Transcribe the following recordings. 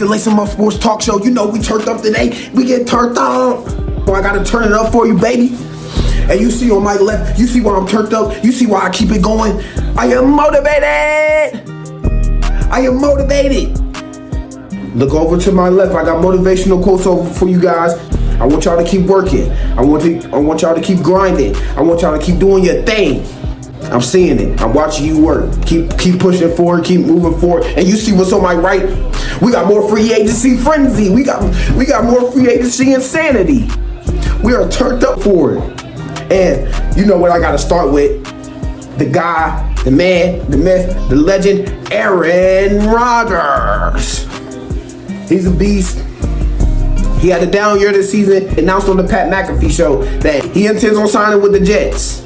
to Lace 'em Up Sports Talk Show. You know we turned up today. We get turned up. So I gotta turn it up for you, baby. And you see on my left, you see why I'm turned up. You see why I keep it going. I am motivated. I am motivated. Look over to my left. I got motivational quotes over for you guys. I want y'all to keep working. I want y'all to keep grinding. I want y'all to keep doing your thing. I'm seeing it. I'm watching you work. Keep pushing forward. Keep moving forward. And you see what's on my right? We got more free agency frenzy. We got more free agency insanity. We are turned up for it. And you know what I got to start with? The guy, the man, the myth, the legend, Aaron Rodgers. He's a beast. He had a down year this season. Announced on the Pat McAfee show that he intends on signing with the Jets.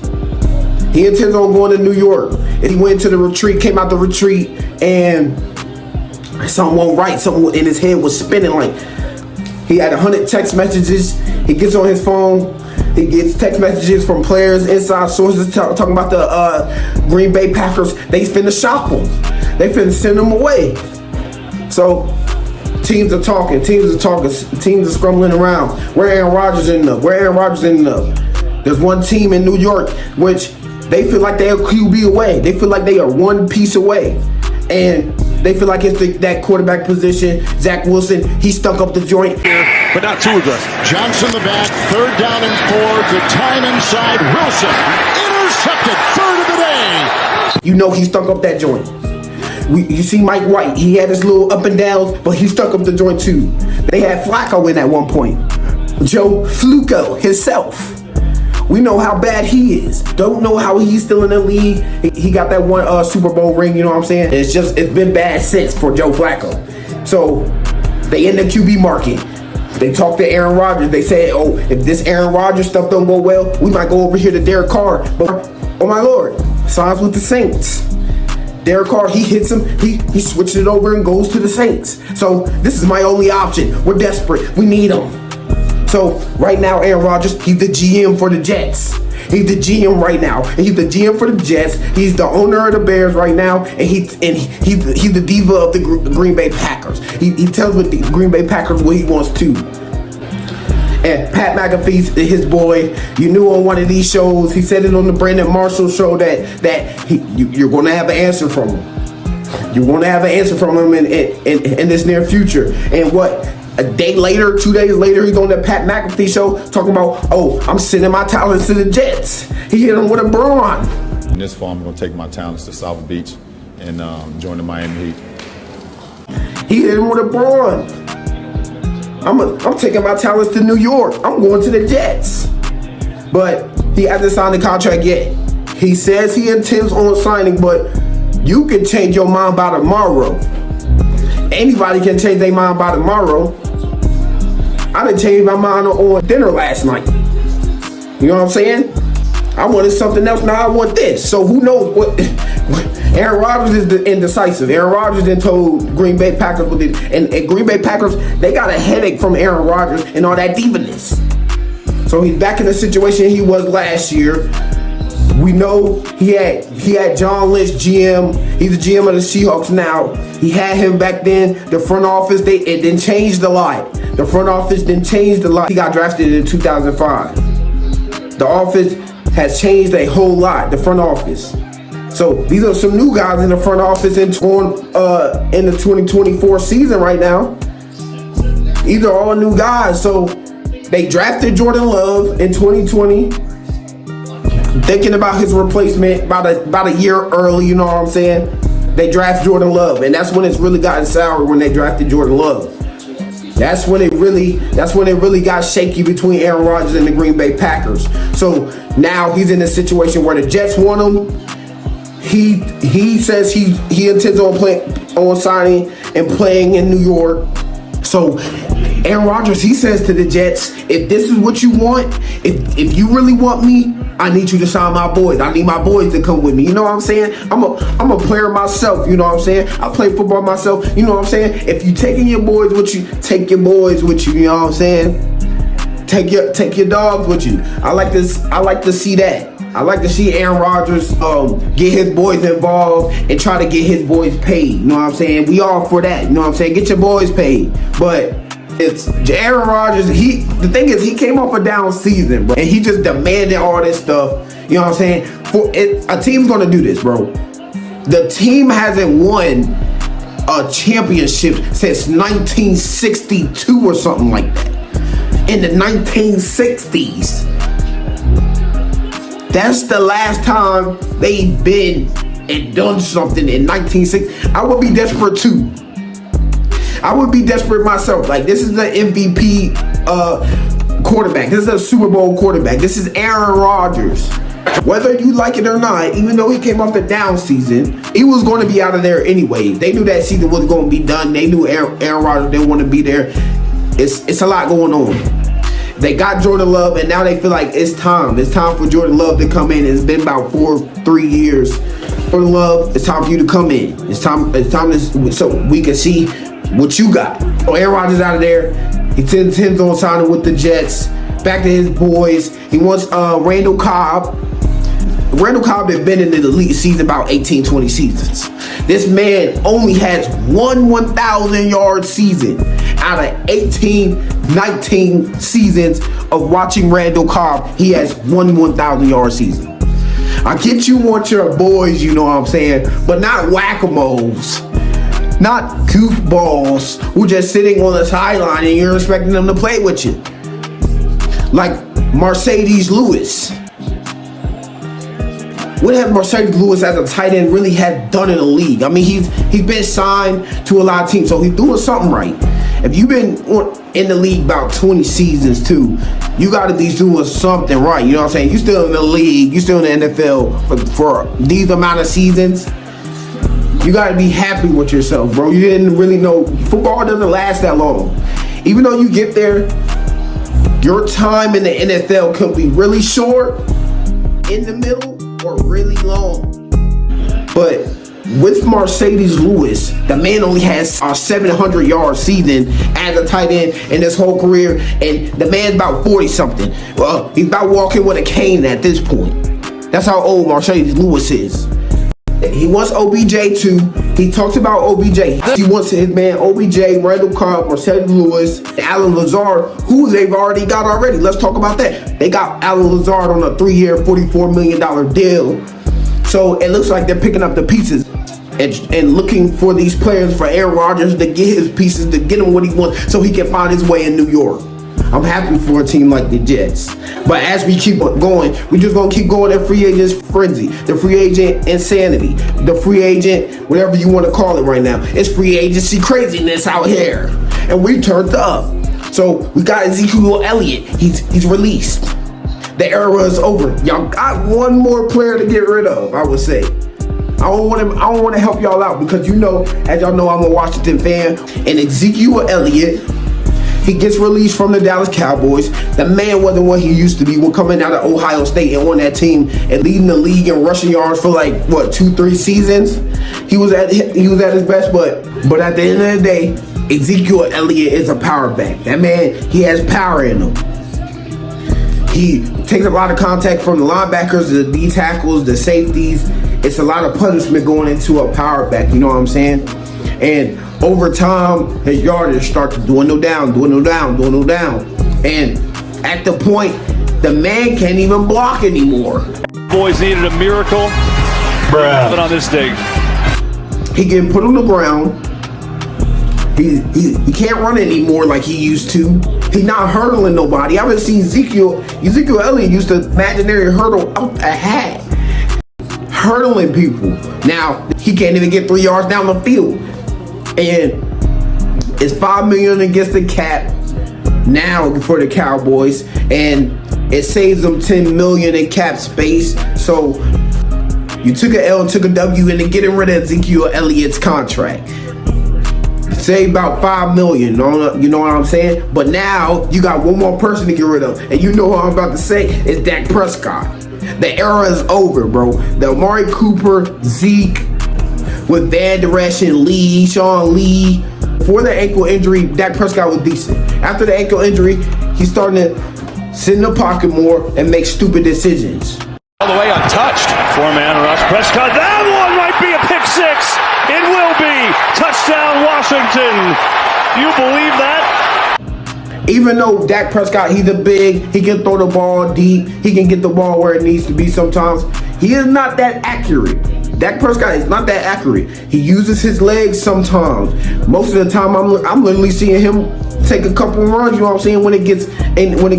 He intends on going to New York. And he went to the retreat, came out the retreat, and something went right. Something in his head was spinning. Like, he had 100 text messages. He gets on his phone. He gets text messages from players, inside sources talking about the Green Bay Packers. They finna shop him. They finna send him away. So teams are talking. Teams are scrambling around. Where Aaron Rodgers ending up? Where Aaron Rodgers ending up? There's one team in New York which they feel like they are QB away. They feel like they are one piece away. And they feel like it's that quarterback position. Zach Wilson, he stunk up the joint. But not too aggressive. Johnson the back, 3rd down and 4. The time inside. Wilson intercepted. 3rd of the day. You know he stunk up that joint. You see Mike White, he had his little up and downs, but he stuck up the joint too. They had Flacco in at one point. Joe Flacco himself. We know how bad he is. Don't know how he's still in the league. He got that one Super Bowl ring, you know what I'm saying? It's been bad since for Joe Flacco. So they in the QB market. They talked to Aaron Rodgers. They said, oh, if this Aaron Rodgers stuff don't go well, we might go over here to Derek Carr. But, oh my Lord, signs with the Saints. Derek Carr, he hits him, he switches it over and goes to the Saints. So this is my only option. We're desperate. We need him. So right now, Aaron Rodgers, he's the GM for the Jets. He's the GM right now. And he's the GM for the Jets. He's the owner of the Bears right now. And he's the diva of the Green Bay Packers. He tells the Green Bay Packers what he wants to. And Pat McAfee's his boy. You knew on one of these shows, he said it on the Brandon Marshall show that you're going to have an answer from him. You're going to have an answer from him in this near future. And what? A day later, 2 days later, he's on the Pat McAfee show talking about, oh, I'm sending my talents to the Jets. He hit him with a brawn. In this fall, I'm going to take my talents to South Beach and join the Miami Heat. He hit him with a brawn. I'm taking my talents to New York. I'm going to the Jets. But he hasn't signed the contract yet. He says he intends on signing, but you can change your mind by tomorrow. Anybody can change their mind by tomorrow. I done changed my mind on dinner last night. You know what I'm saying? I wanted something else, now I want this. So who knows what? Aaron Rodgers is indecisive. Aaron Rodgers then told Green Bay Packers what it, and Green Bay Packers, they got a headache from Aaron Rodgers and all that divaness. So he's back in the situation he was last year. We know he had John Lynch GM. He's the GM of the Seahawks now. He had him back then. The front office, it didn't change a lot. The front office didn't change a lot. He got drafted in 2005. The office has changed a whole lot, the front office. So these are some new guys in the front office in the 2024 season right now. These are all new guys. So they drafted Jordan Love in 2020. Thinking about his replacement about a year early, you know what I'm saying? They draft Jordan Love, and that's when it's really gotten sour when they drafted Jordan Love. That's when it really got shaky between Aaron Rodgers and the Green Bay Packers. So now he's in a situation where the Jets want him. He says he intends on signing and playing in New York. So Aaron Rodgers, he says to the Jets, if this is what you want, if you really want me, I need you to sign my boys. I need my boys to come with me. You know what I'm saying? I'm a player myself. You know what I'm saying? I play football myself. You know what I'm saying? If you taking your boys with you, take your boys with you. You know what I'm saying? Take your dogs with you. I like this. I like to see that. I like to see Aaron Rodgers get his boys involved and try to get his boys paid. You know what I'm saying? We all for that. You know what I'm saying? Get your boys paid. But it's Aaron Rodgers. The thing is, he came off a down season, bro, and he just demanded all this stuff. You know what I'm saying? A team's gonna do this, bro. The team hasn't won a championship since 1962 or something like that. In the 1960s. That's the last time they've been and done something in 1960. I would be desperate too. I would be desperate myself. Like, this is the MVP quarterback. This is a Super Bowl quarterback. This is Aaron Rodgers. Whether you like it or not, even though he came off the down season, he was going to be out of there anyway. They knew that season was going to be done. They knew Aaron Rodgers didn't want to be there. It's a lot going on. They got Jordan Love, and now they feel like it's time. It's time for Jordan Love to come in. It's been about 3 years. Jordan Love, it's time for you to come in. It's time so we can see what you got. So Aaron Rodgers out of there. He intends on signing with the Jets. Back to his boys. He wants Randall Cobb. Randall Cobb had been in the elite season about 18, 20 seasons. This man only has one 1,000-yard season out of 18, 19 seasons of watching Randall Cobb. He has one 1,000-yard season. I get you want your boys, you know what I'm saying, but not whack-a-moles. Not goofballs who just sitting on the sideline and you're expecting them to play with you. Like Mercedes Lewis. What has Mercedes Lewis as a tight end really had done in the league? I mean, he's been signed to a lot of teams, so he's doing something right. If you've been in the league about 20 seasons too, you got to be doing something right. You know what I'm saying? You still in the league, you still in the NFL for these amount of seasons. You got to be happy with yourself, bro. You didn't really know. Football doesn't last that long. Even though you get there, your time in the NFL can be really short, in the middle, or really long. But with Mercedes Lewis, the man only has a 700-yard season as a tight end in his whole career, and the man's about 40-something. Well, he's about walking with a cane at this point. That's how old Mercedes Lewis is. He wants OBJ too. He talks about OBJ. He wants his man OBJ, Randall Cobb, Mercedes Lewis, Alan Lazard, who they've already got already. Let's talk about that. They got Alan Lazard on a 3-year, $44 million deal. So it looks like they're picking up the pieces and looking for these players for Aaron Rodgers to get his pieces, to get him what he wants so he can find his way in New York. I'm happy for a team like the Jets. But as we keep going, we just gonna keep going at free agent frenzy, the free agent insanity, the free agent, whatever you want to call it right now. It's free agency craziness out here. And we turned up. So we got Ezekiel Elliot. He's released. The era is over. Y'all got one more player to get rid of, I would say. I don't want to help y'all out because you know, as y'all know, I'm a Washington fan. And Ezekiel Elliott, he gets released from the Dallas Cowboys. The man wasn't what he used to be. We're coming out of Ohio State and on that team and leading the league in rushing yards for like what 2-3 seasons. He was at his best, but at the end of the day, Ezekiel Elliott is a power back. That man, he has power in him. He takes a lot of contact from the linebackers, the D tackles, the safeties. It's a lot of punishment going into a power back. You know what I'm saying? And over time, his yardage starts to dwindle down. And at the point, the man can't even block anymore. Boys needed a miracle. Bruh. But on this day, he getting put on the ground. He can't run anymore like he used to. He's not hurdling nobody. I haven't seen Ezekiel Elliott used to imaginary hurdle out a hat, hurdling people. Now he can't even get 3 yards down the field. And it's $5 million against the cap now for the Cowboys, and it saves them $10 million in cap space. So you took an L and took a W into getting rid of Ezekiel Elliott's contract. Save about $5 million, you know what I'm saying? But now you got one more person to get rid of, and you know what I'm about to say is Dak Prescott. The era is over, bro. The Amari Cooper, Zeke, with Van Der Esch and Lee, Sean Lee. Before the ankle injury, Dak Prescott was decent. After the ankle injury, he's starting to sit in the pocket more, and make stupid decisions. All the way untouched. Four-man rush. Prescott. That one might be a pick six. It will be. Touchdown, Washington. You believe that? Even though Dak Prescott, he's a big, he can throw the ball deep, he can get the ball where it needs to be sometimes, he is not that accurate. Dak Prescott is not that accurate. He uses his legs sometimes. Most of the time, I'm literally seeing him take a couple runs, you know what I'm saying, when it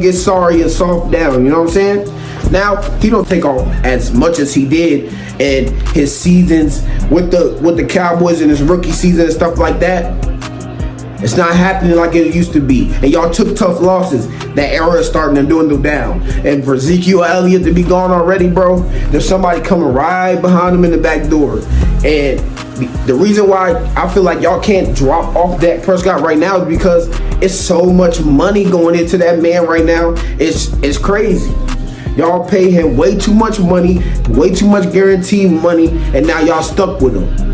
gets sorry and soft down, you know what I'm saying? Now, he don't take off as much as he did in his seasons with the Cowboys in his rookie season and stuff like that. It's not happening like it used to be. And y'all took tough losses. That era is starting to dwindle down. And for Ezekiel Elliott to be gone already, bro, there's somebody coming right behind him in the back door. And the reason why I feel like y'all can't drop off Dak Prescott right now is because it's so much money going into that man right now. It's crazy. Y'all pay him way too much money, way too much guaranteed money, and now y'all stuck with him.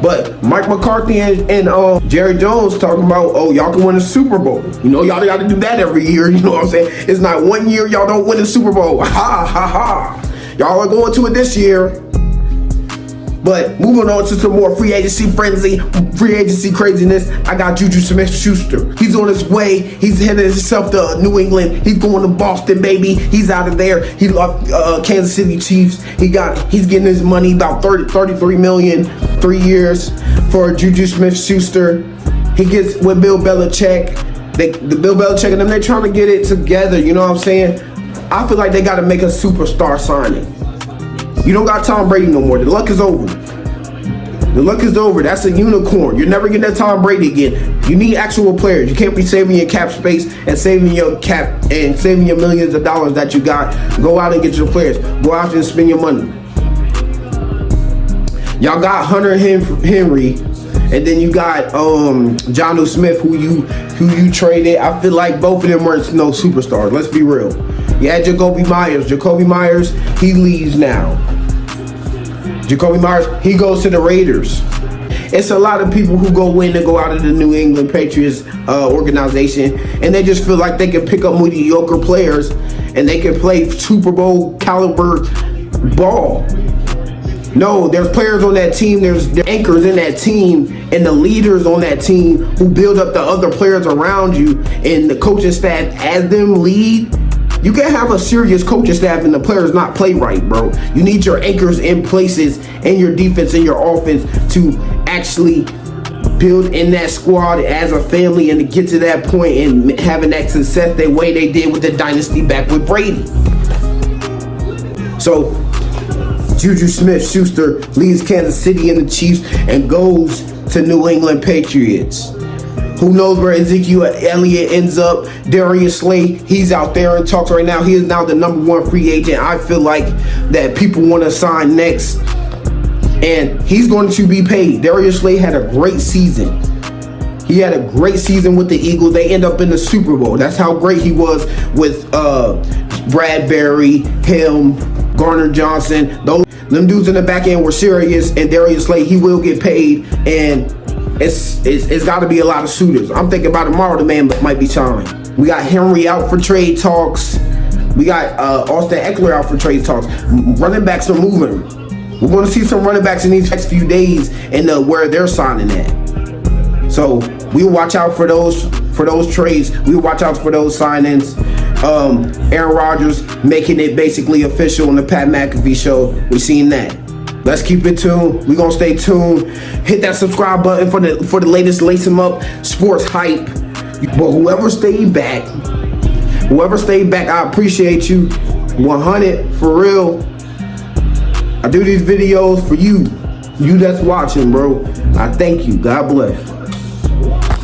But Mike McCarthy and Jerry Jones talking about, oh, y'all can win a Super Bowl. You know, y'all got to do that every year. You know what I'm saying? It's not 1 year y'all don't win a Super Bowl. Ha, ha, ha. Y'all are going to it this year. But moving on to some more free agency craziness, I got Juju Smith-Schuster. He's on his way. He's headed himself to New England. He's going to Boston, baby. He's out of there. He left Kansas City Chiefs. He's getting his money, about $33 million, 3 years for Juju Smith-Schuster. He gets with Bill Belichick. The Bill Belichick and them, they're trying to get it together. You know what I'm saying? I feel like they got to make a superstar signing. You don't got Tom Brady no more. The luck is over. The luck is over. That's a unicorn. You're never getting that Tom Brady again. You need actual players. You can't be saving your cap space and saving your cap and saving your millions of dollars that you got. Go out and get your players. Go out and spend your money. Y'all got Hunter Henry, and then you got Jonnu Smith, who you traded. I feel like both of them weren't no superstars. Let's be real. You had Jacoby Myers. Jacoby Myers, he leaves now. Jacoby Myers, he goes to the Raiders. It's a lot of people who go in and go out of the New England Patriots organization, and they just feel like they can pick up mediocre players and they can play Super Bowl caliber ball. No, there's players on that team, there's the anchors in that team, and the leaders on that team who build up the other players around you, and the coaching staff as them lead. You can't have a serious coaching staff and the players not play right, bro. You need your anchors in places and your defense and your offense to actually build in that squad as a family and to get to that point and having that success the way they did with the dynasty back with Brady. So Juju Smith-Schuster leaves Kansas City and the Chiefs and goes to New England Patriots. Who knows where Ezekiel Elliott ends up? Darius Slay, he's out there in talks right now. He is now the #1 free agent. I feel like that people want to sign next, and he's going to be paid. Darius Slay had a great season. He had a great season with the Eagles. They end up in the Super Bowl. That's how great he was with Bradbury, him, Garner Johnson. Them dudes in the back end were serious, and Darius Slay, he will get paid, and it's got to be a lot of suitors. I'm thinking about tomorrow the man might be signed. We got Henry out for trade talks. We got Austin Eckler out for trade talks. Running backs are moving. We're going to see some running backs in these next few days and where they're signing at. So we'll watch out for those trades. We'll watch out for those signings. Aaron Rodgers making it basically official on the Pat McAfee show. We've seen that. Let's keep it tuned. We're gonna stay tuned. Hit that subscribe button for the latest Lace 'em Up sports hype. But whoever stayed back, I appreciate you. 100 for real. I do these videos for you that's watching, bro. I thank you. God bless.